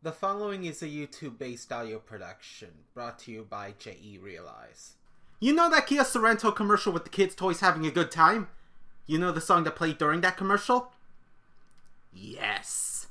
The following is a YouTube-based audio production, brought to you by J.E. Realize. You know that Kia Sorrento commercial with the kids' toys having a good time? You know the song that played during that commercial? Yes.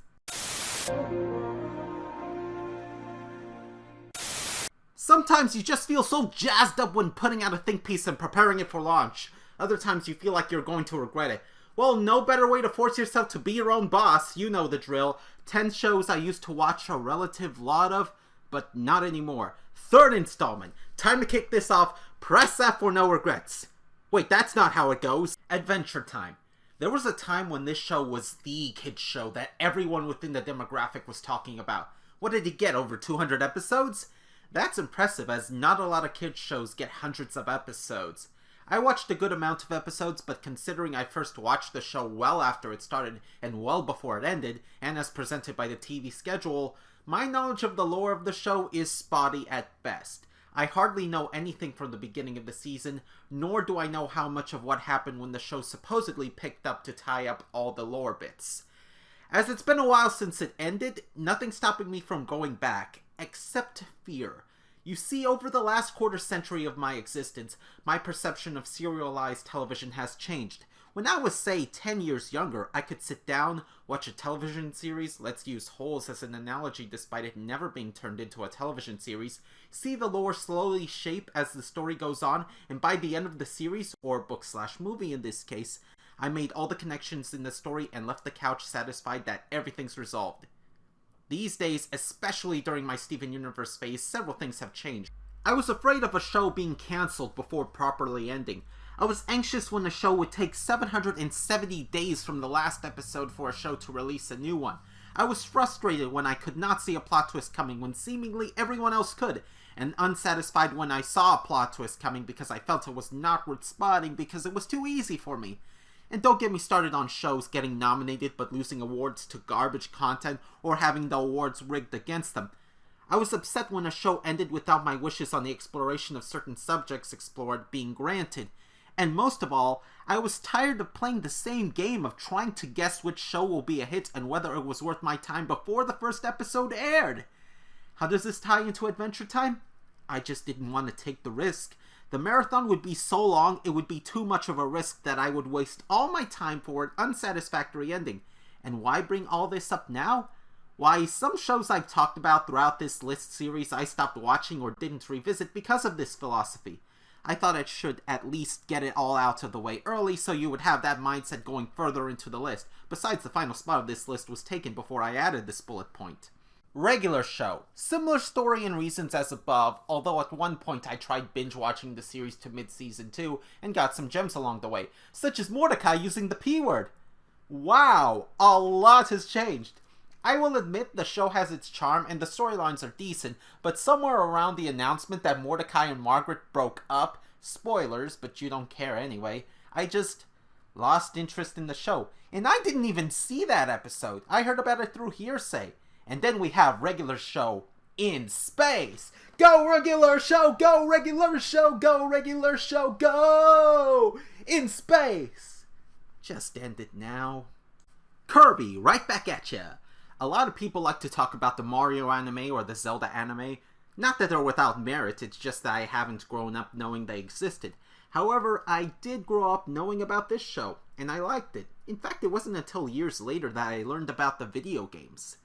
Sometimes you just feel so jazzed up when putting out a think piece and preparing it for launch. Other times you feel like you're going to regret it. Well, no better way to force yourself to be your own boss. You know the drill. 10 shows I used to watch a relative lot of, but not anymore. Third installment. Time to kick this off. Press F for no regrets. Wait, that's not how it goes. Adventure Time. There was a time when this show was the kids show that everyone within the demographic was talking about. What did it get, over 200 episodes? That's impressive, as not a lot of kids shows get hundreds of episodes. I watched a good amount of episodes, but considering I first watched the show well after it started and well before it ended, and as presented by the TV schedule, my knowledge of the lore of the show is spotty at best. I hardly know anything from the beginning of the season, nor do I know how much of what happened when the show supposedly picked up to tie up all the lore bits. As it's been a while since it ended, nothing's stopping me from going back, except fear. You see, over the last quarter century of my existence, my perception of serialized television has changed. When I was, say, 10 years younger, I could sit down, watch a television series, let's use Holes as an analogy despite it never being turned into a television series, see the lore slowly shape as the story goes on, and by the end of the series, or book/movie in this case, I made all the connections in the story and left the couch satisfied that everything's resolved. These days, especially during my Steven Universe phase, several things have changed. I was afraid of a show being cancelled before properly ending. I was anxious when a show would take 770 days from the last episode for a show to release a new one. I was frustrated when I could not see a plot twist coming when seemingly everyone else could, and unsatisfied when I saw a plot twist coming because I felt it was not worth spotting because it was too easy for me. And don't get me started on shows getting nominated but losing awards to garbage content or having the awards rigged against them. I was upset when a show ended without my wishes on the exploration of certain subjects explored being granted. And most of all, I was tired of playing the same game of trying to guess which show will be a hit and whether it was worth my time before the first episode aired. How does this tie into Adventure Time? I just didn't want to take the risk. The marathon would be so long, it would be too much of a risk that I would waste all my time for an unsatisfactory ending. And why bring all this up now? Why, some shows I've talked about throughout this list series I stopped watching or didn't revisit because of this philosophy. I thought I should at least get it all out of the way early so you would have that mindset going further into the list. Besides, the final spot of this list was taken before I added this bullet point. Regular show. Similar story and reasons as above, although at one point I tried binge watching the series to mid-season 2 and got some gems along the way, such as Mordecai using the P word. Wow, a lot has changed. I will admit the show has its charm and the storylines are decent, but somewhere around the announcement that Mordecai and Margaret broke up, spoilers, but you don't care anyway, I just lost interest in the show. And I didn't even see that episode. I heard about it through hearsay. And then we have regular show in space. Go regular show, go regular show, go regular show, go in space. Just end it now. Kirby, right back at ya. A lot of people like to talk about the Mario anime or the Zelda anime. Not that they're without merit, it's just that I haven't grown up knowing they existed. However, I did grow up knowing about this show, and I liked it. In fact, it wasn't until years later that I learned about the video games.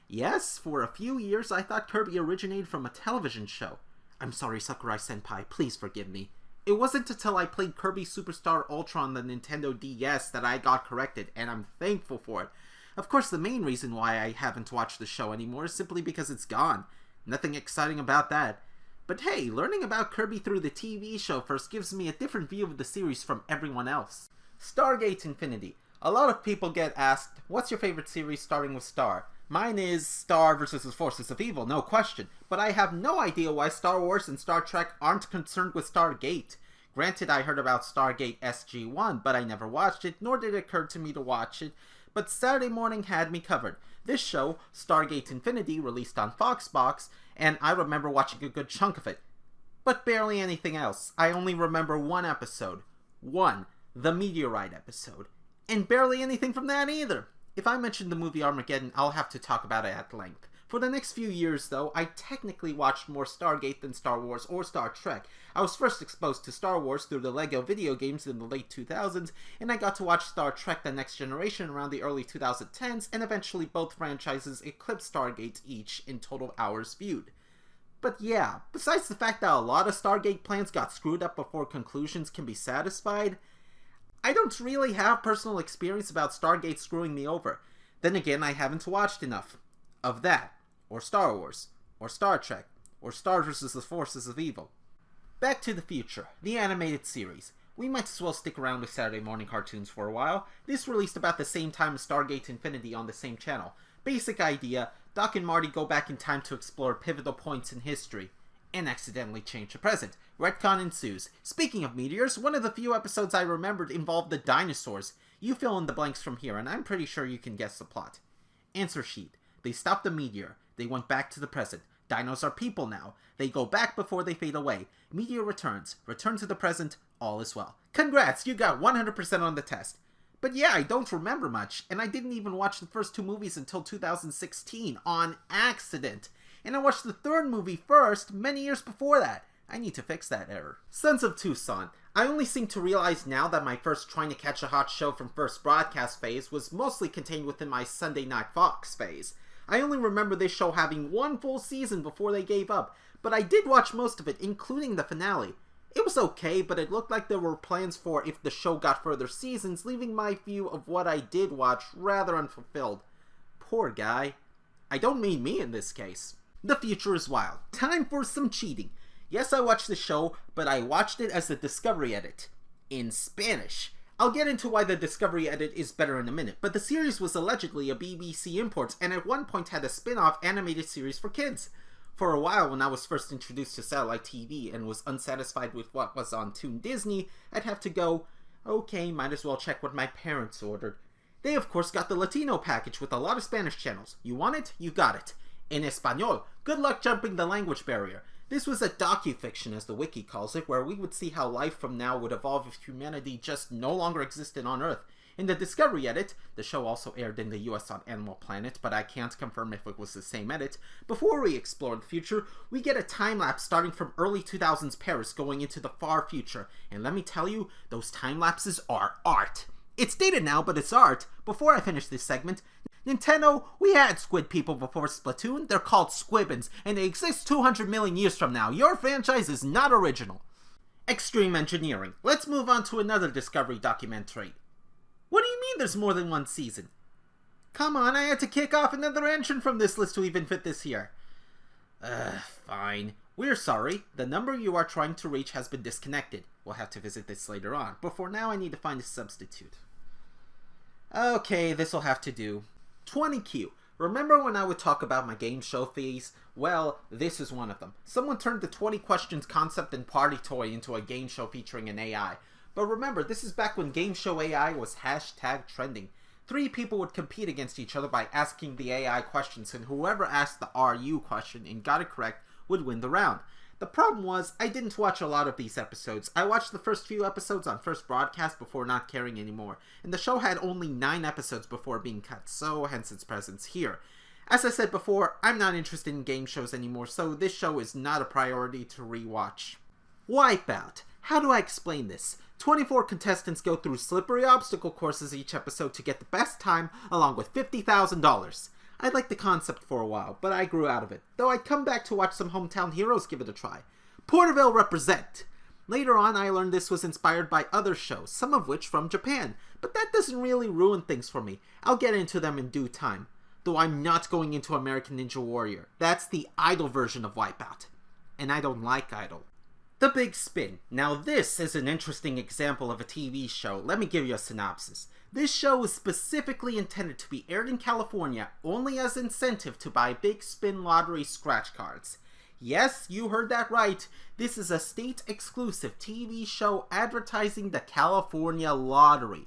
Yes, for a few years I thought Kirby originated from a television show. I'm sorry, Sakurai-senpai, please forgive me. It wasn't until I played Kirby Superstar Ultra on the Nintendo DS that I got corrected, and I'm thankful for it. Of course, the main reason why I haven't watched the show anymore is simply because it's gone. Nothing exciting about that. But hey, learning about Kirby through the TV show first gives me a different view of the series from everyone else. Stargate Infinity. A lot of people get asked, what's your favorite series starting with Star? Mine is Star versus the Forces of Evil, no question, but I have no idea why Star Wars and Star Trek aren't concerned with Stargate. Granted, I heard about Stargate SG-1, but I never watched it, nor did it occur to me to watch it, but Saturday morning had me covered. This show, Stargate Infinity, released on Foxbox, and I remember watching a good chunk of it. But barely anything else. I only remember one episode. One, the Meteorite episode. And barely anything from that either. If I mention the movie Armageddon, I'll have to talk about it at length. For the next few years, though, I technically watched more Stargate than Star Wars or Star Trek. I was first exposed to Star Wars through the LEGO video games in the late 2000s, and I got to watch Star Trek The Next Generation around the early 2010s, and eventually both franchises eclipsed Stargate each in total hours viewed. But yeah, besides the fact that a lot of Stargate plans got screwed up before conclusions can be satisfied, I don't really have personal experience about Stargate screwing me over. Then again, I haven't watched enough of that, or Star Wars, or Star Trek, or Star vs. the Forces of Evil. Back to the Future, the animated series. We might as well stick around with Saturday morning cartoons for a while. This released about the same time as Stargate Infinity on the same channel. Basic idea, Doc and Marty go back in time to explore pivotal points in history, and accidentally change the present. Retcon ensues. Speaking of meteors, one of the few episodes I remembered involved the dinosaurs. You fill in the blanks from here, and I'm pretty sure you can guess the plot. Answer sheet. They stopped the meteor. They went back to the present. Dinos are people now. They go back before they fade away. Meteor returns. Return to the present. All is well. Congrats, you got 100% on the test. But yeah, I don't remember much, and I didn't even watch the first two movies until 2016, on accident. And I watched the third movie first, many years before that. I need to fix that error. Sons of Tucson. I only seem to realize now that my first trying to catch a hot show from first broadcast phase was mostly contained within my Sunday Night Fox phase. I only remember this show having one full season before they gave up, but I did watch most of it, including the finale. It was okay, but it looked like there were plans for if the show got further seasons, leaving my view of what I did watch rather unfulfilled. Poor guy. I don't mean me in this case. The future is wild. Time for some cheating. Yes, I watched the show, but I watched it as the Discovery Edit. In Spanish. I'll get into why the Discovery Edit is better in a minute, but the series was allegedly a BBC import, and at one point had a spin-off animated series for kids. For a while, when I was first introduced to satellite TV and was unsatisfied with what was on Toon Disney, I'd have to go, okay, might as well check what my parents ordered. They of course got the Latino package with a lot of Spanish channels. You want it? You got it. In Espanol. Good luck jumping the language barrier. This was a docu-fiction, as the wiki calls it, where we would see how life from now would evolve if humanity just no longer existed on Earth. In the Discovery Edit, the show also aired in the US on Animal Planet, but I can't confirm if it was the same edit. Before we explore the future, we get a time-lapse starting from early 2000s Paris going into the far future. And let me tell you, those time-lapses are art. It's dated now, but it's art. Before I finish this segment, Nintendo, we had squid people before Splatoon. They're called Squibbins, and they exist 200 million years from now. Your franchise is not original. Extreme Engineering. Let's move on to another Discovery documentary. What do you mean there's more than one season? Come on, I had to kick off another entrant from this list to even fit this here. Fine. We're sorry. The number you are trying to reach has been disconnected. We'll have to visit this later on, but for now I need to find a substitute. Okay, this'll have to do. 20Q. Remember when I would talk about my game show fees? Well, this is one of them. Someone turned the 20 questions concept and party toy into a game show featuring an AI. But remember, this is back when game show AI was hashtag trending. 3 people would compete against each other by asking the AI questions, and whoever asked the RU question and got it correct would win the round. The problem was, I didn't watch a lot of these episodes. I watched the first few episodes on first broadcast before not caring anymore, and the show had only 9 episodes before being cut, so hence its presence here. As I said before, I'm not interested in game shows anymore, so this show is not a priority to rewatch. Wipeout. How do I explain this? 24 contestants go through slippery obstacle courses each episode to get the best time, along with $50,000. I liked the concept for a while, but I grew out of it, though I'd come back to watch some hometown heroes give it a try. Porterville represent! Later on, I learned this was inspired by other shows, some of which from Japan, but that doesn't really ruin things for me. I'll get into them in due time. Though I'm not going into American Ninja Warrior. That's the Idol version of Wipeout. And I don't like Idol. The Big Spin. Now this is an interesting example of a TV show. Let me give you a synopsis. This show is specifically intended to be aired in California only as incentive to buy Big Spin lottery scratch cards. Yes, you heard that right. This is a state-exclusive TV show advertising the California lottery.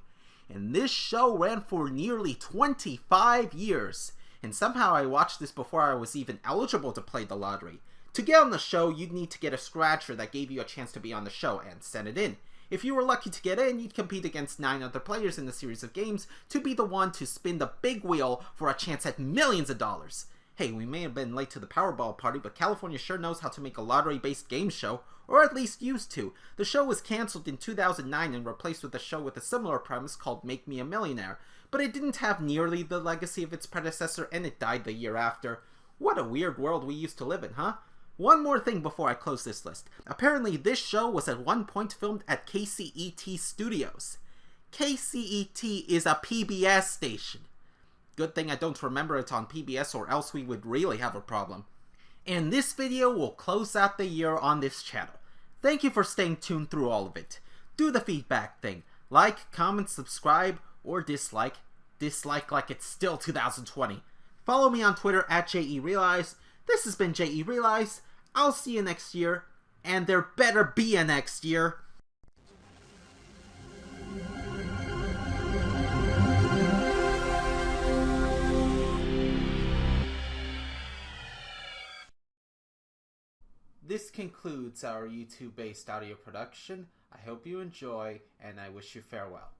And this show ran for nearly 25 years. And somehow I watched this before I was even eligible to play the lottery. To get on the show, you'd need to get a scratcher that gave you a chance to be on the show and send it in. If you were lucky to get in, you'd compete against 9 other players in the series of games to be the one to spin the big wheel for a chance at millions of dollars. Hey, we may have been late to the Powerball party, but California sure knows how to make a lottery-based game show, or at least used to. The show was cancelled in 2009 and replaced with a show with a similar premise called Make Me a Millionaire, but it didn't have nearly the legacy of its predecessor and it died the year after. What a weird world we used to live in, huh? One more thing before I close this list. Apparently this show was at one point filmed at KCET Studios. KCET is a PBS station. Good thing I don't remember it on PBS or else we would really have a problem. And this video will close out the year on this channel. Thank you for staying tuned through all of it. Do the feedback thing. Like, comment, subscribe, or dislike. Dislike like it's still 2020. Follow me on Twitter at JERealize. This has been JERealize. I'll see you next year. And there better be a next year. This concludes our YouTube-based audio production. I hope you enjoy, and I wish you farewell.